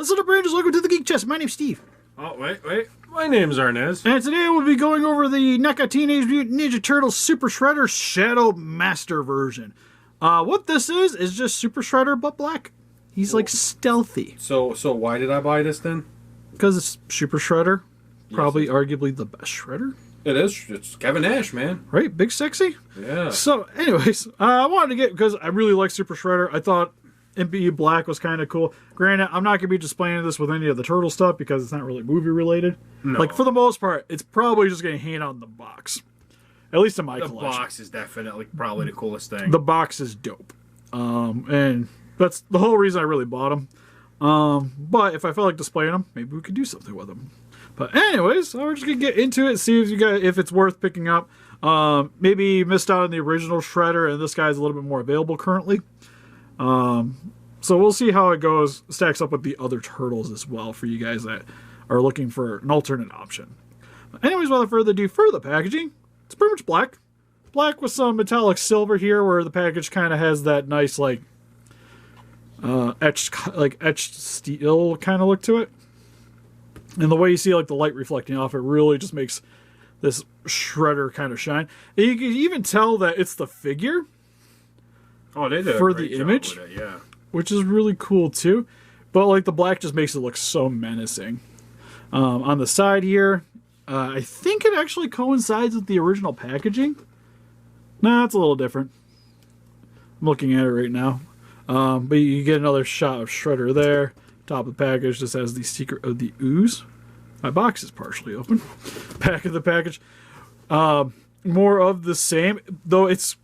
What's up, Rangers? Welcome to the Geek Chest. My name's Steve. Oh, wait. My name's Arnes. And today we'll be going over the NECA Teenage Mutant Ninja Turtles Super Shredder Shadow Master version. What this is just Super Shredder but black. He's like stealthy. So why did I buy this then? Because it's Super Shredder. Probably arguably the best Shredder. It is. It's Kevin Nash, man. Right? Big sexy? Yeah. So, anyways, I wanted to get, because I really like Super Shredder, I thought MPE Black was kind of cool. Granted, I'm not going to be displaying this with any of the Turtle stuff because it's not really movie related. No. Like, for the most part, it's probably just going to hang out in the box. At least in my collection. The box is definitely probably the coolest thing. The box is dope. And that's the whole reason I really bought them. But if I felt like displaying them, maybe we could do something with them. But anyways, we're just going to get into it, see if it's worth picking up. Maybe you missed out on the original Shredder, and this guy's a little bit more available currently. So we'll see how it goes, stacks up with the other Turtles as well for you guys that are looking for an alternate option. But anyways, without further ado, for the packaging, it's pretty much black. Black with some metallic silver here, where the package kind of has that nice, like, etched steel kind of look to it. And the way you see like the light reflecting off it really just makes this Shredder kind of shine. And you can even tell that it's the figure. Oh, they did for a great the job image, with it, yeah. Which is really cool too. But like the black just makes it look so menacing. On the side here, I think it actually coincides with the original packaging. Nah, it's a little different. I'm looking at it right now. But you get another shot of Shredder there. Top of the package just has the secret of the Ooze. My box is partially open. Back of the package. More of the same. Though it's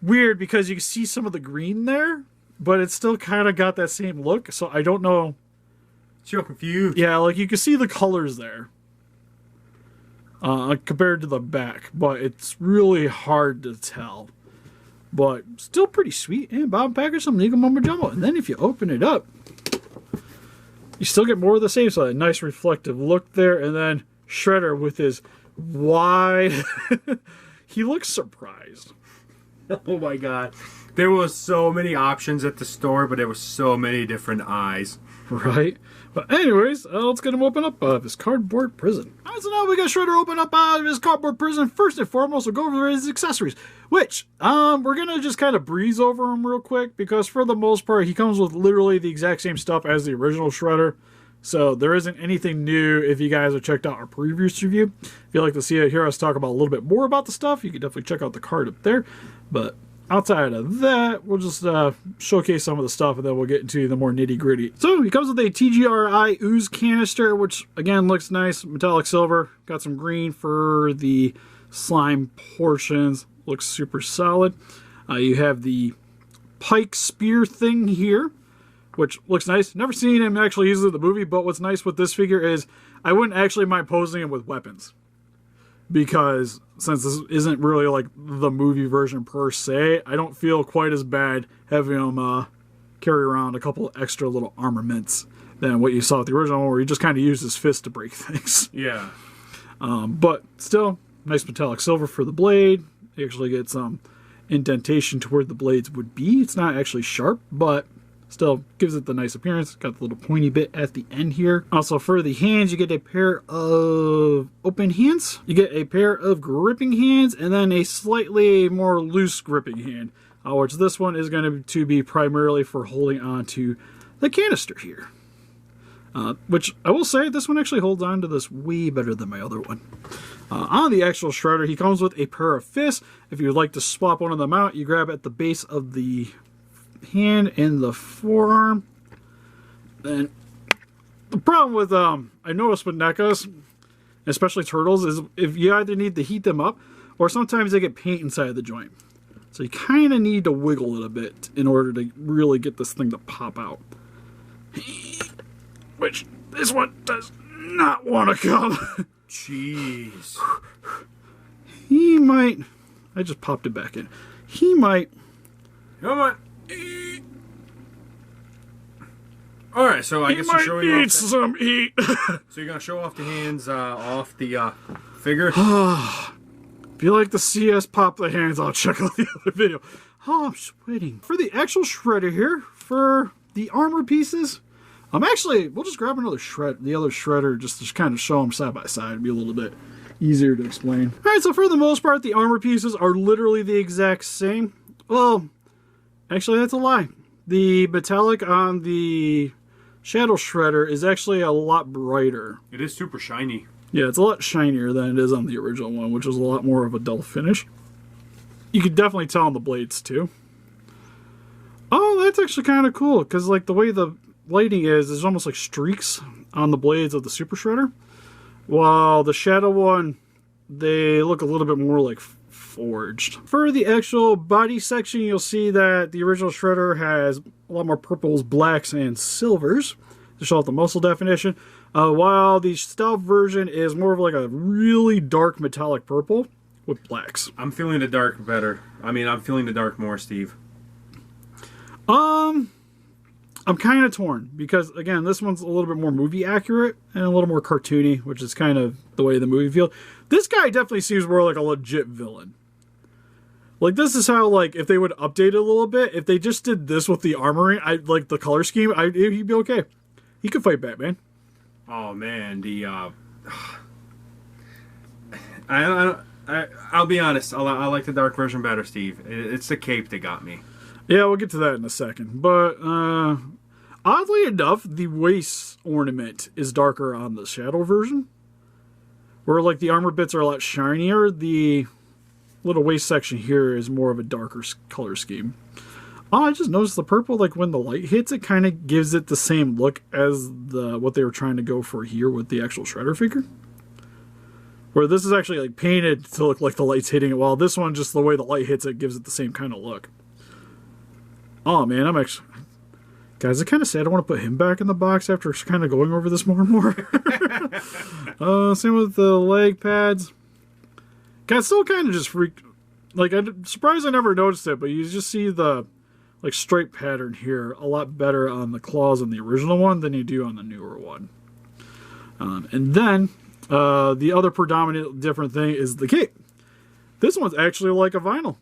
weird because you can see some of the green there. But it's still kind of got that same look. So I don't know. So confused. Yeah, like you can see the colors there. Compared to the back. But it's really hard to tell. But still pretty sweet. And bottom package, some legal mumbo jumbo. And then if you open it up, you still get more of the same. So a nice reflective look there. And then Shredder with his wide... he looks surprised. Oh my god. There was so many options at the store, but there was so many different eyes. Right? But anyways, let's get him open up his cardboard prison. Alright, so now we got Shredder open up his cardboard prison. First and foremost, we'll go over his accessories. Which, we're going to just kind of breeze over them real quick. Because for the most part, he comes with literally the exact same stuff as the original Shredder. So there isn't anything new if you guys have checked out our previous review. If you'd like to hear us talk about a little bit more about the stuff, you can definitely check out the card up there. But outside of that, we'll just showcase some of the stuff and then we'll get into the more nitty gritty. So he comes with a TGRI Ooze canister, which again looks nice, metallic silver. Got some green for the slime portions. Looks super solid. You have the pike spear thing here, which looks nice. Never seen him actually use it in the movie, but what's nice with this figure is I wouldn't actually mind posing him with weapons. Because since this isn't really like the movie version per se, I don't feel quite as bad having him carry around a couple extra little armaments than what you saw with the original, where he just kind of used his fist to break things. Yeah. But still, nice metallic silver for the blade. You actually get some indentation to where the blades would be. It's not actually sharp, but still gives it the nice appearance. Got the little pointy bit at the end here. Also for the hands, you get a pair of open hands. You get a pair of gripping hands and then a slightly more loose gripping hand. Which this one is going to be primarily for holding on to the canister here. Which I will say, this one actually holds on to this way better than my other one. On the actual Shredder, he comes with a pair of fists. If you would like to swap one of them out, you grab at the base of the hand and the forearm. Then the problem with I noticed with NECAs, especially Turtles, is if you either need to heat them up or sometimes they get paint inside the joint. So you kind of need to wiggle it a bit in order to really get this thing to pop out. Which this one does not want to come. Jeez. He might. I just popped it back in. He might. Come on. Alright, so I guess you're showing off. Some heat. So you're going to show off the hands off the figure? If you like to see us pop the hands, I'll check out the other video. Oh, I'm sweating. For the actual Shredder here, for the armor pieces, Actually, we'll just grab another the other shredder, just to kind of show them side by side. It'd be a little bit easier to explain. All right, so for the most part, the armor pieces are literally the exact same. Well, actually, that's a lie. The metallic on the Shadow Shredder is actually a lot brighter. It is super shiny. Yeah, it's a lot shinier than it is on the original one, which is a lot more of a dull finish. You can definitely tell on the blades, too. Oh, that's actually kind of cool, because like the way the lighting is, there's almost like streaks on the blades of the Super Shredder. While the Shadow one, they look a little bit more like forged. For the actual body section, you'll see that the original Shredder has a lot more purples, blacks, and silvers to show off the muscle definition. While the stealth version is more of like a really dark metallic purple with blacks. I'm feeling the dark better. I mean, I'm feeling the dark more, Steve. I'm kind of torn because, again, this one's a little bit more movie accurate and a little more cartoony, which is kind of the way the movie feels. This guy definitely seems more like a legit villain. Like, this is how, like, if they would update it a little bit, if they just did this with the armoring, like the color scheme, he'd be okay. He could fight Batman. Oh man, I'll be honest. I like the dark version better, Steve. It's the cape that got me. Yeah, we'll get to that in a second. But oddly enough, the waist ornament is darker on the Shadow version, where like the armor bits are a lot shinier. The little waist section here is more of a darker color scheme. Oh, I just noticed the purple, like when the light hits, it kind of gives it the same look as what they were trying to go for here with the actual Shredder figure. Where this is actually like painted to look like the light's hitting it, while this one, just the way the light hits it, gives it the same kind of look. Oh man, I'm actually... Guys, it's kind of sad I want to put him back in the box after kind of going over this more and more. Same with the leg pads. Guys, still kind of just freaked... Like, I'm surprised I never noticed it, but you just see the like stripe pattern here a lot better on the claws on the original one than you do on the newer one. And then the other predominant different thing is the cape. This one's actually like a vinyl.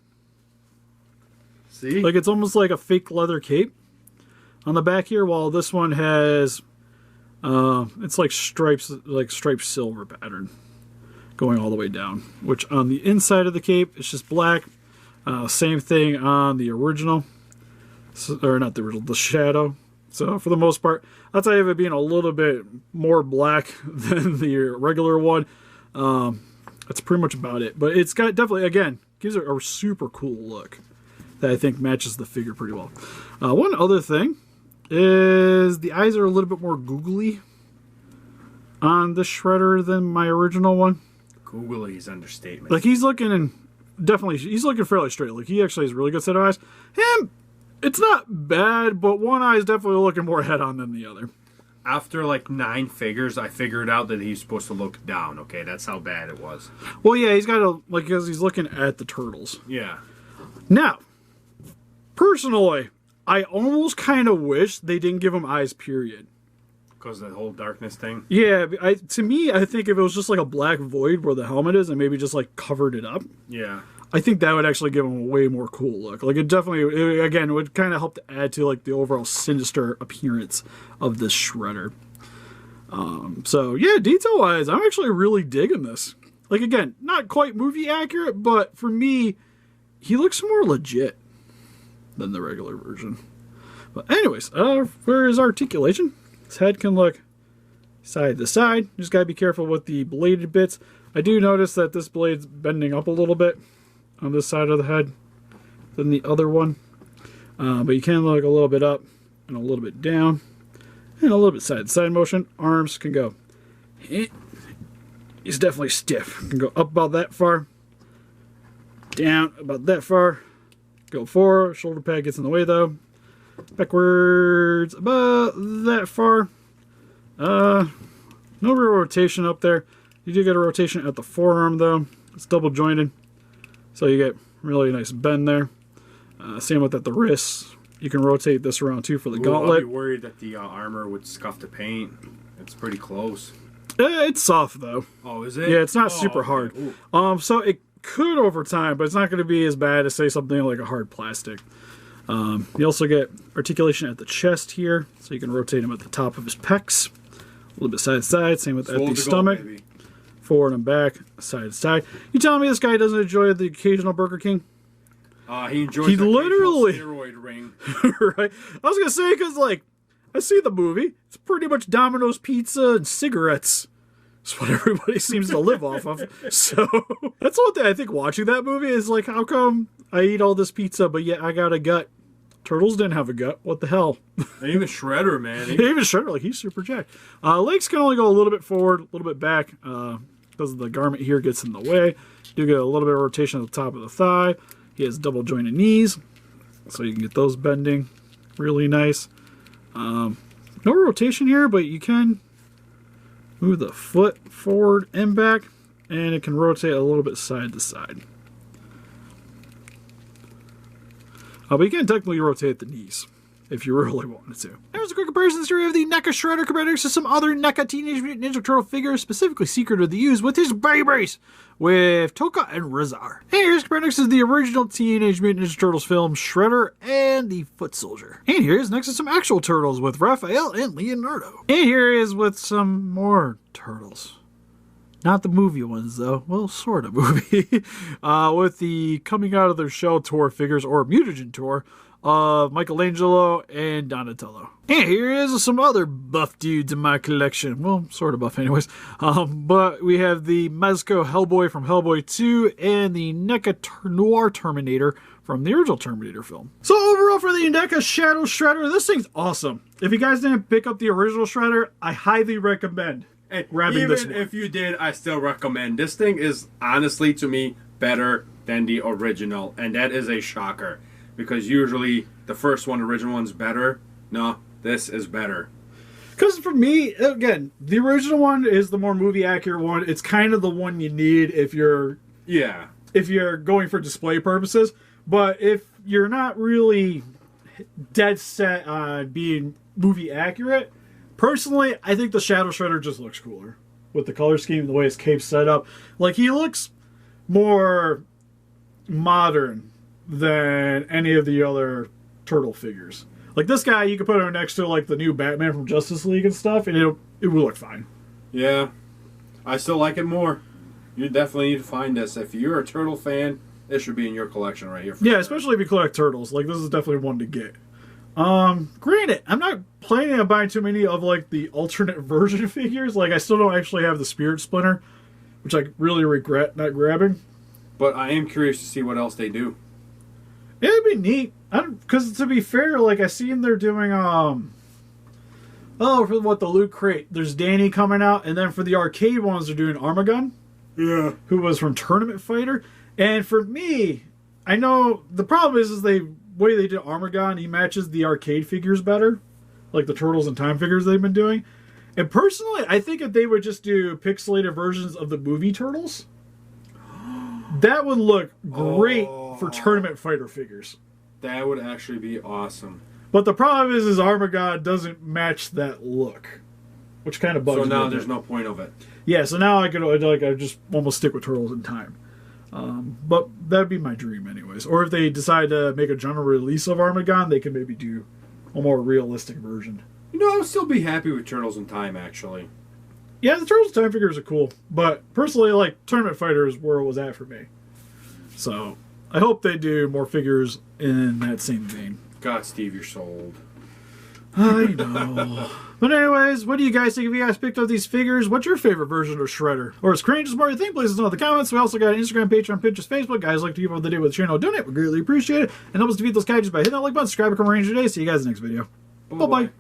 See? Like it's almost like a fake leather cape on the back here, while this one has it's like stripes, like striped silver pattern going all the way down. Which on the inside of the cape, it's just black. Same thing on the original. Or not the original, the Shadow. So for the most part, outside of it being a little bit more black than the regular one, that's pretty much about it. But it's got definitely, again, gives it a super cool look that I think matches the figure pretty well. One other thing is the eyes are a little bit more googly on the Shredder than my original one. Googly is understatement. Like he's looking he's looking fairly straight. Like he actually has a really good set of eyes. Him, it's not bad, but one eye is definitely looking more head on than the other. After like 9 figures, I figured out that he's supposed to look down. Okay, that's how bad it was. Well, yeah, he's got a because he's looking at the turtles. Yeah. Now, personally, I almost kind of wish they didn't give him eyes, period. Because of the whole darkness thing? Yeah, to me, I think if it was just like a black void where the helmet is and maybe just like covered it up. Yeah. I think that would actually give him a way more cool look. Like it definitely, again, would kind of help to add to like the overall sinister appearance of this Shredder. So yeah, detail-wise, I'm actually really digging this. Like again, not quite movie accurate, but for me, he looks more legit than the regular version. But anyways, for his articulation, his head can look side to side. You just gotta be careful with the bladed bits. I do notice that this blade's bending up a little bit on this side of the head than the other one. But you can look a little bit up and a little bit down and a little bit side to side motion. Arms can go. He's definitely stiff. Can go up about that far, down about that far, go forward. Shoulder pad gets in the way though. Backwards about that far. No real rotation up there. You do get a rotation at the forearm though. It's double jointed, so you get really nice bend there. Same with at the wrists. You can rotate this around too for the gauntlet. I'd be worried that the armor would scuff the paint. It's pretty close. It's soft though. Oh, is it? Yeah, it's not super hard. Ooh. So it could over time, but it's not going to be as bad as say something like a hard plastic. You also get articulation at the chest here, so you can rotate him at the top of his pecs. A little bit side to side, same with at the stomach. Forward and back, side to side. You telling me this guy doesn't enjoy the occasional Burger King? He enjoys the literally steroid ring. Right? I was going to say, because, like, I see the movie. It's pretty much Domino's pizza and cigarettes. It's what everybody seems to live off of. So, that's one thing I think watching that movie is, like, how come I eat all this pizza, but yet I got a gut? Turtles didn't have a gut. What the hell? And even Shredder, man. Even Shredder, like, he's super jacked. Legs can only go a little bit forward, a little bit back, because the garment here gets in the way. You get a little bit of rotation at the top of the thigh. He has double jointed knees, so you can get those bending really nice. No rotation here, but you can move the foot forward and back, and it can rotate a little bit side to side. But you can technically rotate the knees if you really wanted to. There's a quick comparison story of the NECA Shredder compared to some other NECA Teenage Mutant Ninja Turtle figures, specifically Secret of the Ooze with his babies, with Toka and Rizar. And here's compared next to the original Teenage Mutant Ninja Turtles film, Shredder and the Foot Soldier. And here's next to some actual turtles with Raphael and Leonardo. And here is with some more turtles. Not the movie ones, though. Well, sort of movie. With the Coming Out of Their Shell tour figures, or Mutagen tour, of Michelangelo and Donatello. And here is some other buff dudes in my collection. Well, sort of buff anyways. But we have the Mezco Hellboy from Hellboy 2 and the NECA Noir Terminator from the original Terminator film. So overall for the NECA Shadow Shredder, this thing's awesome. If you guys didn't pick up the original Shredder, I highly recommend grabbing this one. Even if you did, I still recommend. This thing is, honestly, to me, better than the original. And that is a shocker. Because usually the first one, the original one's better. No, this is better. Because for me, again, the original one is the more movie accurate one. It's kind of the one you need if you're going for display purposes. But if you're not really dead set on being movie accurate, personally, I think the Shadow Shredder just looks cooler with the color scheme and the way his cape's set up. Like, he looks more modern than any of the other turtle figures. Like, this guy, you could put him next to, like, the new Batman from Justice League and stuff, and it will look fine. Yeah. I still like it more. You definitely need to find this. If you're a turtle fan, this should be in your collection right here. Yeah, sure. Especially if you collect turtles. Like, this is definitely one to get. Granted, I'm not planning on buying too many of, like, the alternate version figures. Like, I still don't actually have the Spirit Splinter, which I really regret not grabbing. But I am curious to see what else they do. It'd be neat. Because to be fair, like, I seen they're doing, for the Loot Crate, there's Danny coming out, and then for the arcade ones, they're doing Armagon. Yeah. Who was from Tournament Fighter. And for me, I know the problem is the way they did Armagon, he matches the arcade figures better. Like the Turtles and Time figures they've been doing. And personally, I think if they would just do pixelated versions of the movie Turtles, that would look great for Tournament Fighter figures. That would actually be awesome. But the problem is Armagon doesn't match that look, which kind of bugs me. So now there's no point of it. Yeah, so now I just almost stick with Turtles in Time. But that'd be my dream anyways. Or if they decide to make a general release of Armagon, they can maybe do a more realistic version. You know, I would still be happy with Turtles in Time, actually. Yeah, the Turtles in Time figures are cool. But personally, like, Tournament Fighter is where it was at for me. So I hope they do more figures in that same vein. God, Steve, you're sold. I know. But anyways, what do you guys think? If you guys picked up these figures, what's your favorite version of Shredder? Or is Crane just more you think? Please let us know in the comments. We also got an Instagram, Patreon, Pinterest, Facebook. Guys, like to give over the day with the channel. Donate. We greatly appreciate it. And help us defeat those guys just by hitting that like button, subscribe, and come arrange today. See you guys in the next video. Bye-bye.